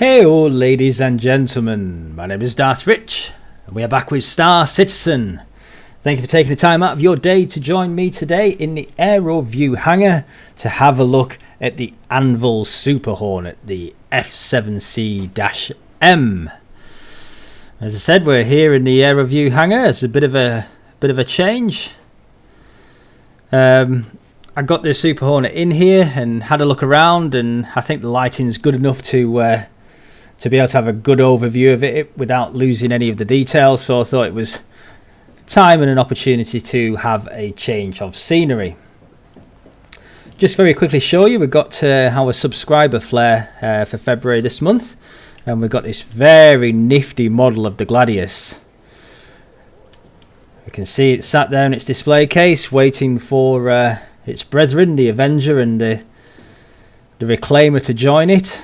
Heyo, ladies and gentlemen, my name is Darth Rich, and we are back with Star Citizen. Thank you for taking the time out of your day to join me today in the Aero View hangar to have a look at the Anvil Super Hornet, the F7C-M. As I said, we're here in the Aero View hangar. It's a bit of a change. I got the Super Hornet in here and had a look around, and I think the lighting's good enough to be able to have a good overview of it without losing any of the details. So I thought it was time and an opportunity to have a change of scenery. Just very quickly show you, we've got our subscriber flare for February this month, and we've got this very nifty model of the Gladius. You can see it sat there in its display case waiting for its brethren, the Avenger and the Reclaimer, to join it.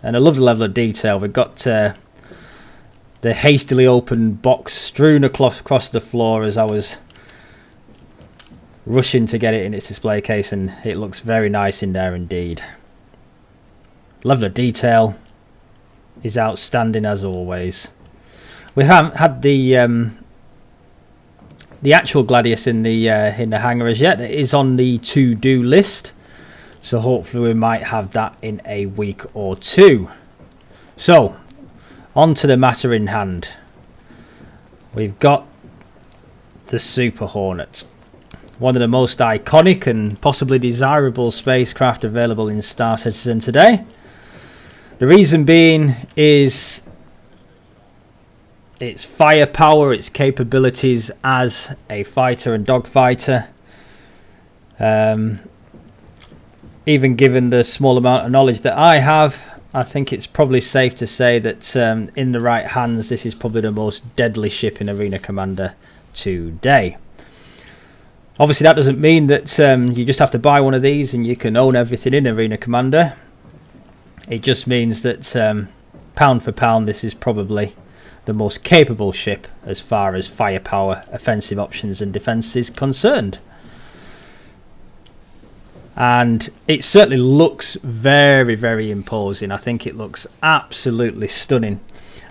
And I love the level of detail. We've got the hastily opened box strewn across the floor as I was rushing to get it in its display case, and it looks very nice in there indeed. Level of detail is outstanding as always. We haven't had the actual Gladius in the hangar as yet. It is on the to-do list, so hopefully we might have that in a week or two. So, on to the matter in hand. We've got the Super Hornet, one of the most iconic and possibly desirable spacecraft available in Star Citizen today. The reason being is its firepower, its capabilities as a fighter and dogfighter. Even given the small amount of knowledge that I have, I think it's probably safe to say that in the right hands, this is probably the most deadly ship in Arena Commander today. Obviously, that doesn't mean that you just have to buy one of these and you can own everything in Arena Commander. It just means that pound for pound, this is probably the most capable ship as far as firepower, offensive options and defense is concerned. And it certainly looks very, very imposing. I think it looks absolutely stunning.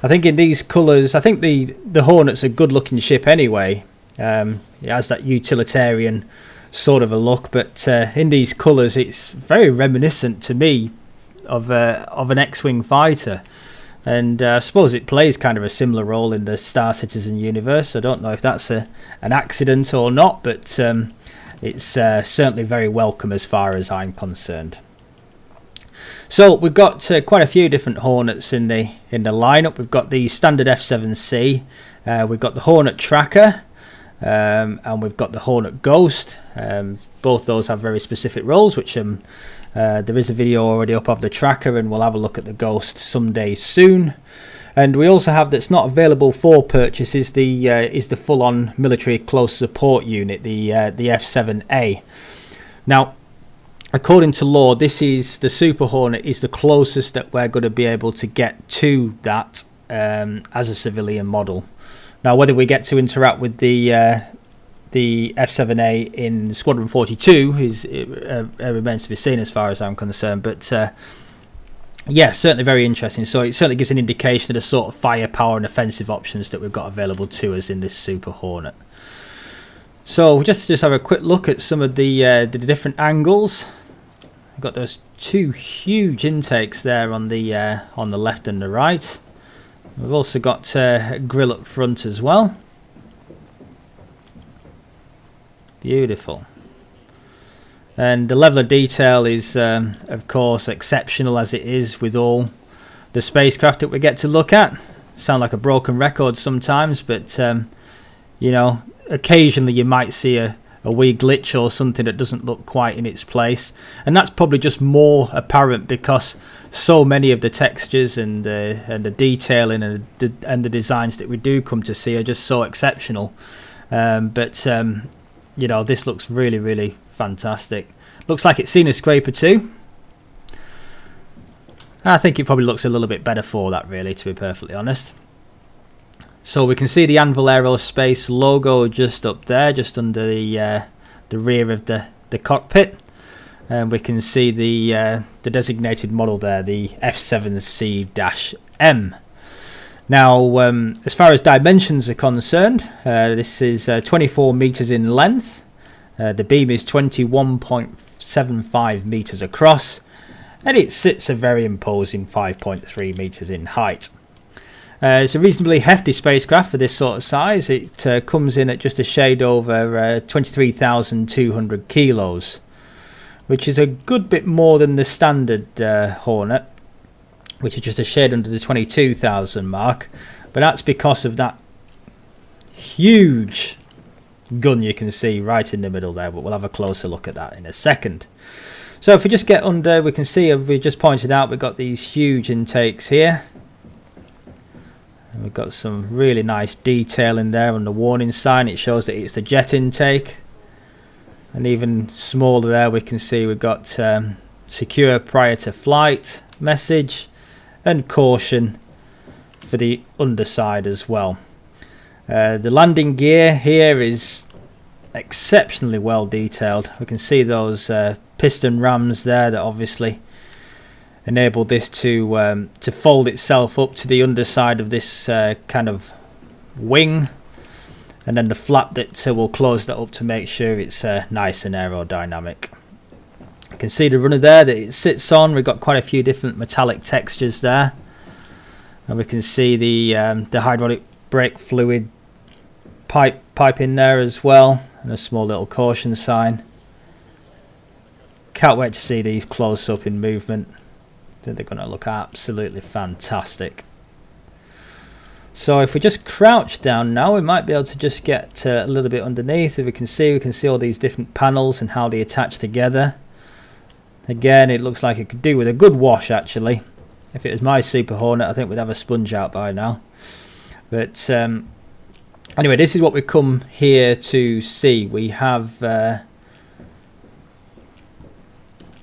I think in these colours, I think the Hornet's a good looking ship anyway. It has that utilitarian sort of a look, but in these colours it's very reminiscent to me of an X-Wing fighter. And I suppose it plays kind of a similar role in the Star Citizen universe. I don't know if that's an accident or not, but it's certainly very welcome as far as I'm concerned. So we've got quite a few different Hornets in the lineup. We've got the standard F7C, we've got the Hornet Tracker, and we've got the Hornet Ghost. Both those have very specific roles, which there is a video already up of the Tracker, and we'll have a look at the Ghost someday soon. And we also have, that's not available for purchase, is the full-on military close support unit, the F7A. Now, according to law, this is the Super Hornet is the closest that we're going to be able to get to that as a civilian model. Now, whether we get to interact with the F7A in Squadron 42 remains to be seen as far as I'm concerned, but yeah, certainly very interesting. So it certainly gives an indication of the sort of firepower and offensive options that we've got available to us in this Super Hornet. So just have a quick look at some of the different angles. We've got those two huge intakes there on the left and the right. We've also got a grille up front as well. Beautiful. And the level of detail is, of course, exceptional, as it is with all the spacecraft that we get to look at. Sound like a broken record sometimes, but you know, occasionally you might see a wee glitch or something that doesn't look quite in its place, and that's probably just more apparent because so many of the textures and the detailing and the designs that we do come to see are just so exceptional. But you know, this looks really, really fantastic. Looks like it's seen a scraper too. I think it probably looks a little bit better for that, really, to be perfectly honest. So we can see the Anvil Aerospace logo just up there, just under the rear of the cockpit. and we can see the designated model there, the F7C-M. Now, as far as dimensions are concerned, this is 24 meters in length. The beam is 21.75 meters across, and it sits a very imposing 5.3 meters in height. It's a reasonably hefty spacecraft for this sort of size. It comes in at just a shade over 23,200 kilos, which is a good bit more than the standard Hornet, which is just a shade under the 22,000 mark. But that's because of that huge gun you can see right in the middle there, but we'll have a closer look at that in a second. So if we just get under, we can see, we just pointed out, we've got these huge intakes here. And we've got some really nice detail in there on the warning sign. It shows that it's the jet intake. And even smaller there, we can see we've got secure prior to flight message and caution for the underside as well. The landing gear here is exceptionally well detailed. We can see those piston rams there that obviously enable this to fold itself up to the underside of this kind of wing, and then the flap that will close that up to make sure it's nice and aerodynamic. You can see the runner there that it sits on. We've got quite a few different metallic textures there, and we can see the hydraulic brake fluid pipe in there as well, and a small little caution sign. Can't wait to see these close up in movement. I think they're going to look absolutely fantastic. So if we just crouch down now, we might be able to just get a little bit underneath. If we can see all these different panels and how they attach together. Again, it looks like it could do with a good wash actually. If it was my Super Hornet, I think we'd have a sponge out by now. But anyway, this is what we've come here to see. We have the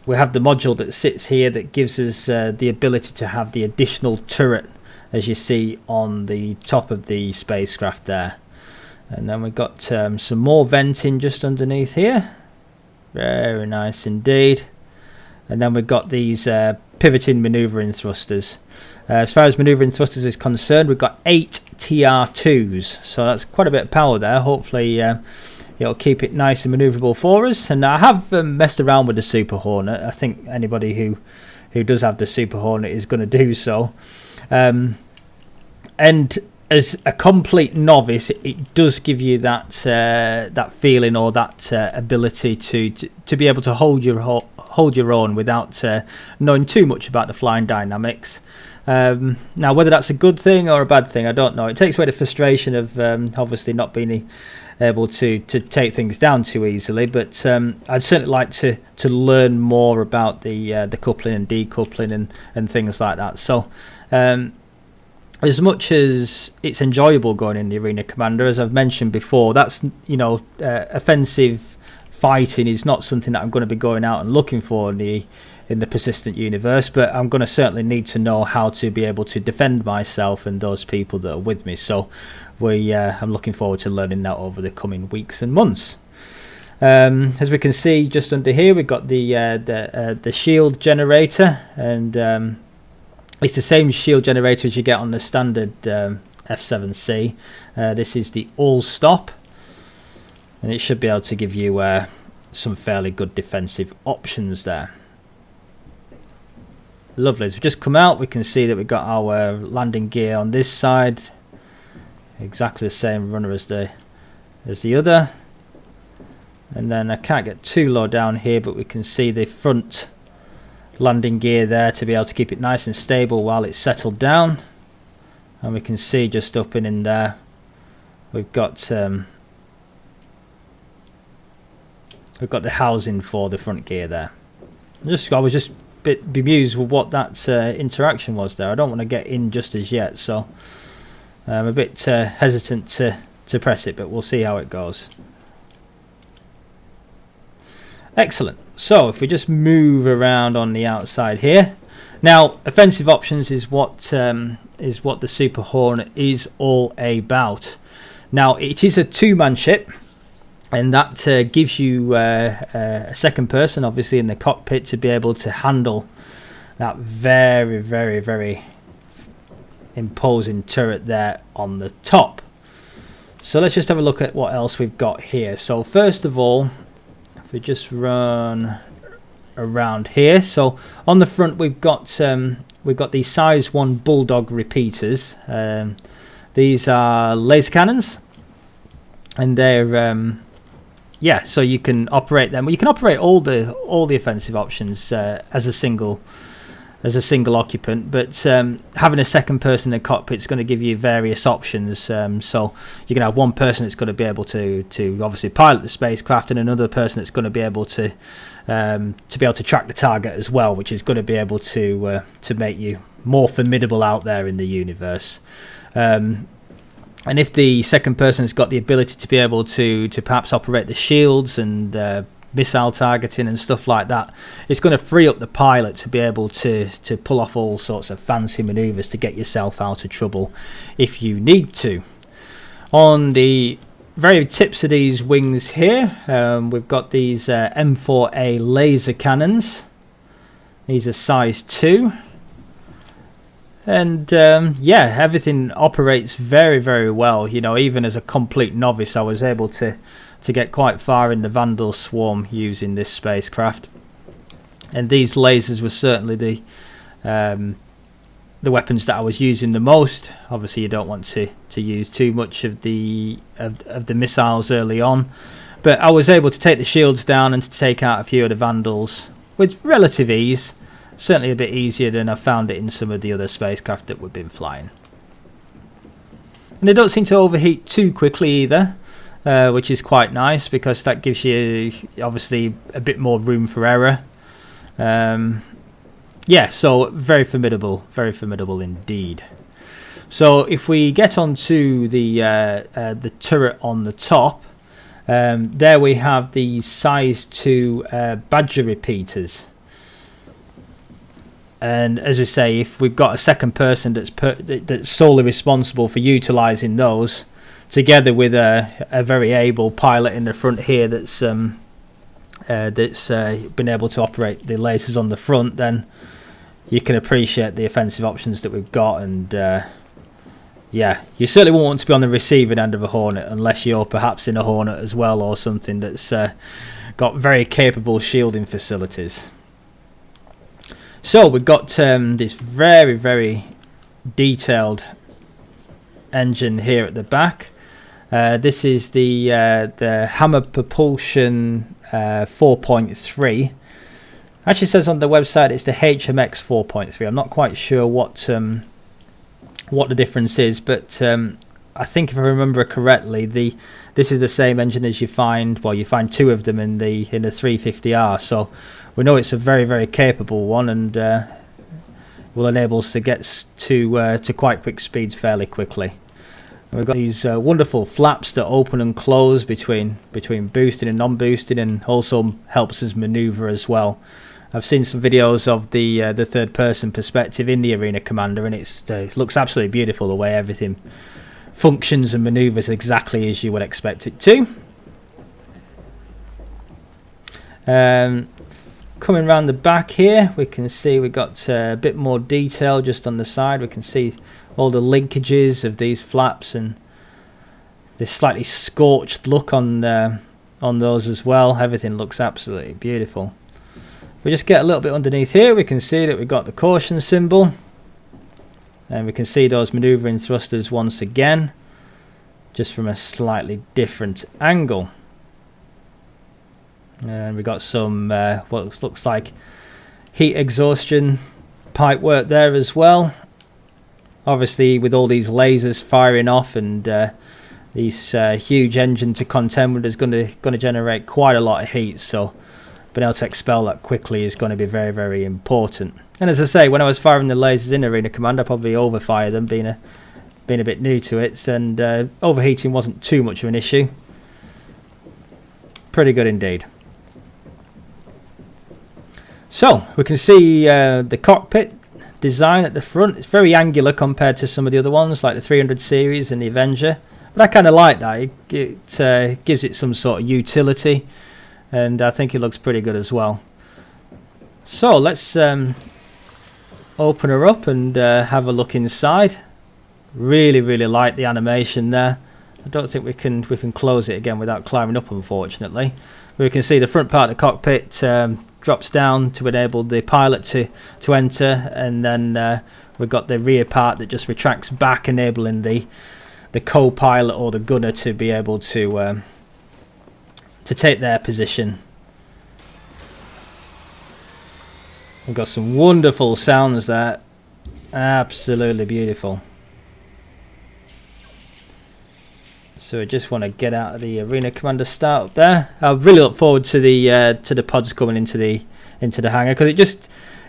module that sits here that gives us the ability to have the additional turret, as you see on the top of the spacecraft there. And then we've got some more venting just underneath here. Very nice indeed. And then we've got these pivoting maneuvering thrusters. As far as maneuvering thrusters is concerned, we've got 8 TR2s, so that's quite a bit of power there. Hopefully it'll keep it nice and maneuverable for us. And I have messed around with the Super Hornet. I think anybody who does have the Super Hornet is going to do so. And as a complete novice, it does give you that that feeling, or that ability to be able to hold your own without knowing too much about the flying dynamics. Now, whether that's a good thing or a bad thing, I don't know. It takes away the frustration of obviously not being able to take things down too easily. But I'd certainly like to learn more about the coupling and decoupling and things like that. So as much as it's enjoyable going in the Arena Commander, as I've mentioned before, that's offensive fighting is not something that I'm going to be going out and looking for in the persistent universe, but I'm going to certainly need to know how to be able to defend myself and those people that are with me. So I'm looking forward to learning that over the coming weeks and months. As we can see just under here, we've got the shield generator, and it's the same shield generator as you get on the standard F7C. This is the all stop, and it should be able to give you some fairly good defensive options there. Lovely. As we just come out, we can see that we've got our landing gear on this side, exactly the same runner as the other. And then I can't get too low down here, but we can see the front landing gear there to be able to keep it nice and stable while it's settled down. And we can see just up and in there we've got the housing for the front gear there. I was just a bit bemused with what that interaction was there. I don't want to get in just as yet, so I'm a bit hesitant to press it, but we'll see how it goes. Excellent. So if we just move around on the outside here, now offensive options is what the Super Hornet is all about. Now it is a two-man ship, and that gives you a second person, obviously, in the cockpit to be able to handle that very, very, very imposing turret there on the top. So let's just have a look at what else we've got here. So first of all, if we just run around here, so on the front we've got these size 1 Bulldog repeaters. These are laser cannons, and they're yeah, so you can operate them. Well, you can operate all the offensive options as a single occupant, but having a second person in the cockpit is going to give you various options. So you can have one person that's going to be able to obviously pilot the spacecraft, and another person that's going to be able to track the target as well, which is going to be able to make you more formidable out there in the universe. And if the second person has got the ability to be able to perhaps operate the shields and missile targeting and stuff like that, it's going to free up the pilot to be able to pull off all sorts of fancy maneuvers to get yourself out of trouble if you need to. On the very tips of these wings here, we've got these M4A laser cannons. These are size 2. And yeah, everything operates very, very well. You know, even as a complete novice, I was able to get quite far in the Vandal swarm using this spacecraft. And these lasers were certainly the weapons that I was using the most. Obviously, you don't want to use too much of the missiles early on, but I was able to take the shields down and to take out a few of the Vandals with relative ease. Certainly a bit easier than I found it in some of the other spacecraft that we've been flying. And they don't seem to overheat too quickly either, which is quite nice, because that gives you obviously a bit more room for error. Yeah, so very formidable indeed. So if we get onto the turret on the top, there we have the size 2 Badger repeaters. And as we say, if we've got a second person that's solely responsible for utilising those, together with a very able pilot in the front here that's been able to operate the lasers on the front, then you can appreciate the offensive options that we've got. And yeah, you certainly won't want to be on the receiving end of a Hornet unless you're perhaps in a Hornet as well, or something that's got very capable shielding facilities. So we've got this very, very detailed engine here at the back. This is the Hammer Propulsion 4.3. Actually says on the website it's the HMX 4.3. I'm not quite sure what the difference is, but I think if I remember correctly, this is the same engine as you find two of them in the 350R. So we know it's a very, very capable one, and will enable us to get to quite quick speeds fairly quickly. And we've got these wonderful flaps that open and close between boosting and non-boosting, and also helps us maneuver as well. I've seen some videos of the third-person perspective in the Arena Commander, and it looks absolutely beautiful the way everything functions and maneuvers exactly as you would expect it to. Coming around the back here, we can see we've got a bit more detail just on the side. We can see all the linkages of these flaps and this slightly scorched look on those as well. Everything looks absolutely beautiful. If we just get a little bit underneath here, we can see that we've got the caution symbol, and we can see those maneuvering thrusters once again, just from a slightly different angle. And we've got some what looks like heat exhaustion pipe work there as well. Obviously, with all these lasers firing off and this huge engine to contend with is going to generate quite a lot of heat. So being able to expel that quickly is going to be very, very important. And as I say, when I was firing the lasers in Arena Command, I probably overfired them, being a bit new to it, and overheating wasn't too much of an issue. Pretty good indeed. So we can see the cockpit design at the front. It's very angular compared to some of the other ones, like the 300 series and the Avenger. But I kind of like that. It gives it some sort of utility, and I think it looks pretty good as well. So let's open her up and have a look inside. Really like the animation there. I don't think we can close it again without climbing up, unfortunately. We can see the front part of the cockpit drops down to enable the pilot to enter, and then we've got the rear part that just retracts back, enabling the co-pilot or the gunner to be able to take their position. We've got some wonderful sounds there, absolutely beautiful. So I just want to get out of the arena commander start there. I really look forward to the pods coming into the hangar, because it just,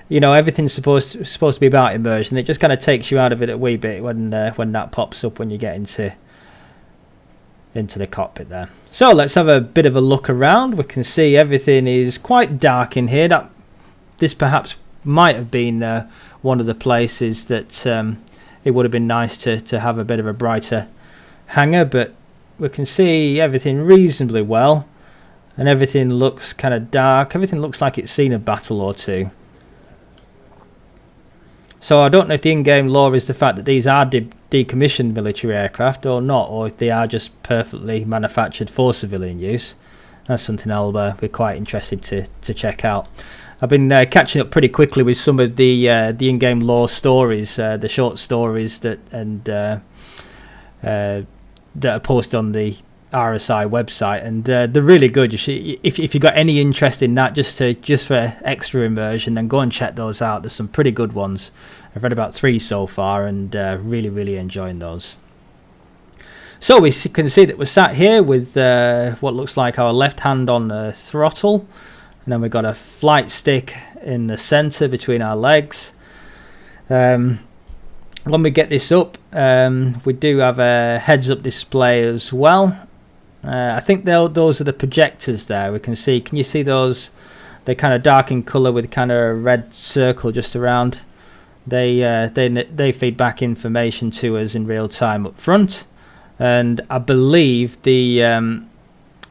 you know, everything's supposed to be about immersion. It just kind of takes you out of it a wee bit when that pops up when you get into the cockpit there. So let's have a bit of a look around. We can see everything is quite dark in here. This perhaps might have been one of the places that it would have been nice to have a bit of a brighter hangar, but we can see everything reasonably well, and everything looks kind of dark. Everything looks like it's seen a battle or two. So I don't know if the in-game lore is the fact that these are decommissioned military aircraft or not, or if they are just perfectly manufactured for civilian use. That's something I'll be quite interested to check out. I've been catching up pretty quickly with some of the in-game lore stories, the short stories that are posted on the RSI website, and they're really good. If you've got any interest in that, just for extra immersion, then go and check those out. There's some pretty good ones. I've read about 3 so far, and really enjoying those. So we can see that we're sat here with what looks like our left hand on the throttle, and then we've got a flight stick in the center between our legs. When we get this up, we do have a heads-up display as well. I think those are the projectors there. We can see. Can you see those? They're kind of dark in colour with kind of a red circle just around. They feed back information to us in real time up front, and I believe the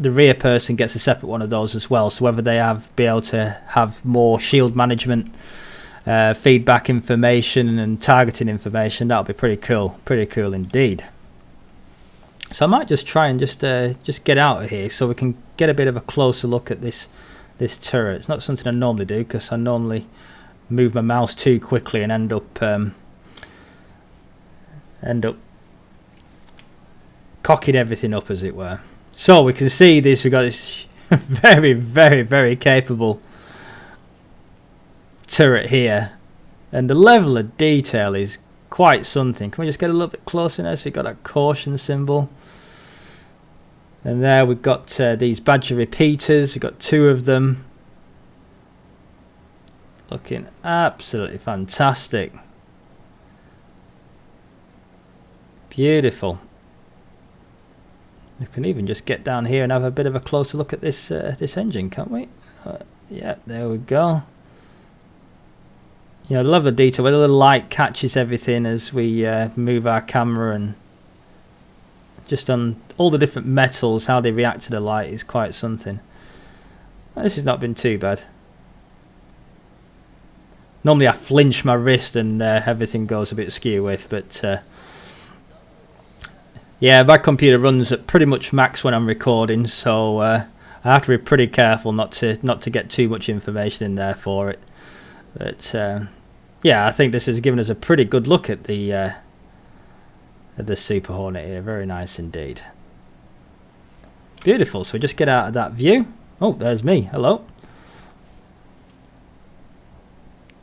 rear person gets a separate one of those as well. So whether they be able to have more shield management, feedback information and targeting information, that'll be pretty cool indeed. So I might just try and just get out of here so we can get a bit of a closer look at this turret. It's not something I normally do, because I normally move my mouse too quickly and end up cocking everything up, as it were. So we can see this. We've got this very capable turret here, and the level of detail is quite something. Can we just get a little bit closer now? So we've got that caution symbol, and there we've got these Badger repeaters. We've got 2 of them, looking absolutely fantastic, beautiful. We can even just get down here and have a bit of a closer look at this engine, can't we? Yeah, there we go. You know, the level of detail where the little light catches everything as we move our camera, and just on all the different metals, how they react to the light is quite something. This has not been too bad. Normally I flinch my wrist and everything goes a bit askew with, but yeah, my computer runs at pretty much max when I'm recording, so I have to be pretty careful not to get too much information in there for it. But yeah, I think this has given us a pretty good look at the Super Hornet here. Very nice indeed. Beautiful. So we just get out of that view. Oh, there's me. Hello.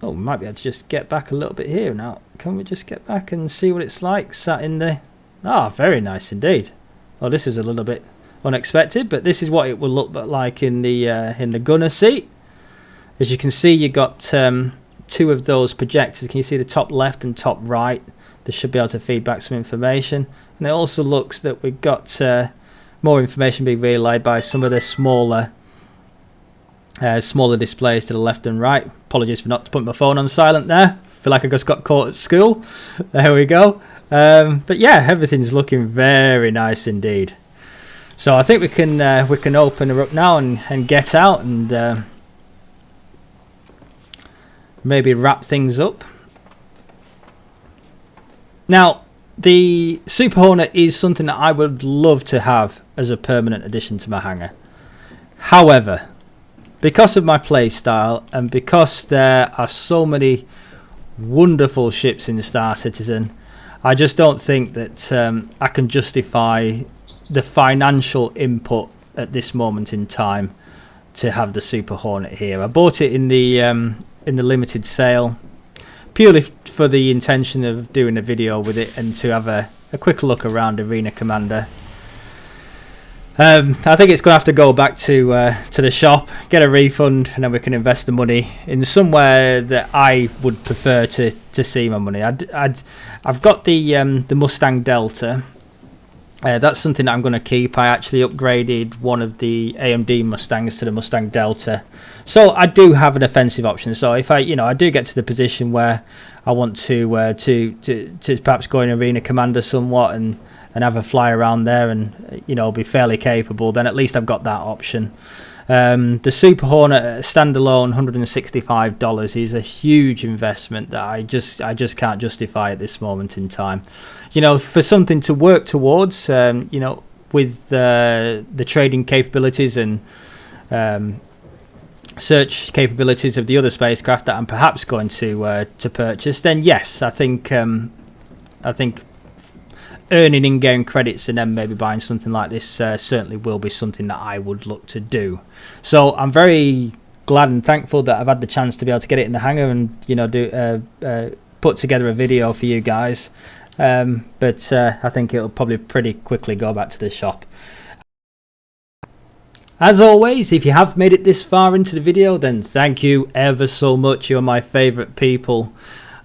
Oh, we might be able to just get back a little bit here now. Can we just get back and see what it's like sat in the... Ah, very nice indeed. Well, this is a little bit unexpected, but this is what it will look like in the gunner seat. As you can see, you got 2 of those projectors. Can you see the top left and top right? They should be able to feed back some information. And it also looks that we've got more information being relayed by some of the smaller displays to the left and right. Apologies for not putting my phone on silent there. I feel like I just got caught at school. There we go. But yeah, everything's looking very nice indeed. So I think we can open her up now and get out and maybe wrap things up. Now, the Super Hornet is something that I would love to have as a permanent addition to my hangar. However, because of my play style and because there are so many wonderful ships in Star Citizen, I just don't think that I can justify the financial input at this moment in time to have the Super Hornet here. I bought it in the limited sale purely for the intention of doing a video with it and to have a quick look around Arena Commander. I think it's going to have to go back to the shop, get a refund, and then we can invest the money in somewhere that I would prefer to see my money. I've got the Mustang Delta. That's something that I'm going to keep. I actually upgraded one of the AMD Mustangs to the Mustang Delta, so I do have an offensive option. So if I do get to the position where I want to perhaps go in Arena Commander somewhat and have a fly around there and be fairly capable, then at least I've got that option. The Super Hornet standalone $165 is a huge investment that I just can't justify at this moment in time. For something to work towards, with the trading capabilities and search capabilities of the other spacecraft that I'm perhaps going to purchase, then yes, I think earning in-game credits and then maybe buying something like this certainly will be something that I would look to do. So I'm very glad and thankful that I've had the chance to be able to get it in the hangar and put together a video for you guys. But I think it'll probably pretty quickly go back to the shop. As always, if you have made it this far into the video, then thank you ever so much. You're my favourite people.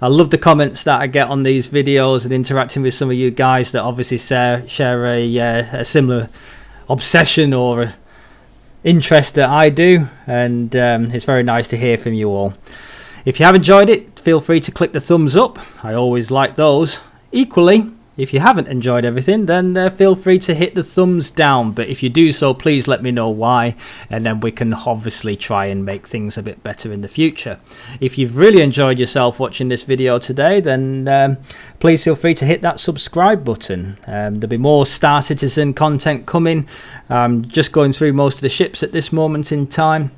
I love the comments that I get on these videos and interacting with some of you guys that obviously share a similar obsession or interest that I do, and it's very nice to hear from you all. If you have enjoyed it, feel free to click the thumbs up. I always like those. Equally, if you haven't enjoyed everything, then feel free to hit the thumbs down, but if you do so, please let me know why, and then we can obviously try and make things a bit better in the future. If you've really enjoyed yourself watching this video today, then please feel free to hit that subscribe button. There'll be more Star Citizen content coming. Just going through most of the ships at this moment in time.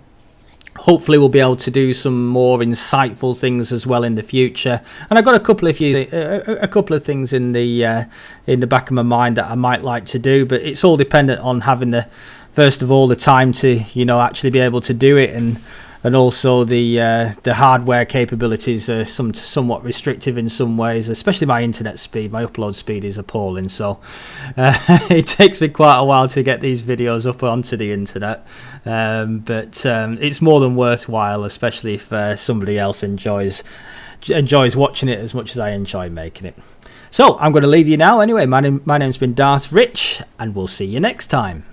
Hopefully we'll be able to do some more insightful things as well in the future, and I've got a couple of things in the back of my mind that I might like to do, but it's all dependent on having first of all the time to actually be able to do it, and also the hardware capabilities are somewhat restrictive in some ways, especially my internet speed. My upload speed is appalling, so it takes me quite a while to get these videos up onto the internet, but it's more than worthwhile, especially if somebody else enjoys watching it as much as I enjoy making it. So I'm going to leave you now anyway. My name's been Darth Rich, and we'll see you next time.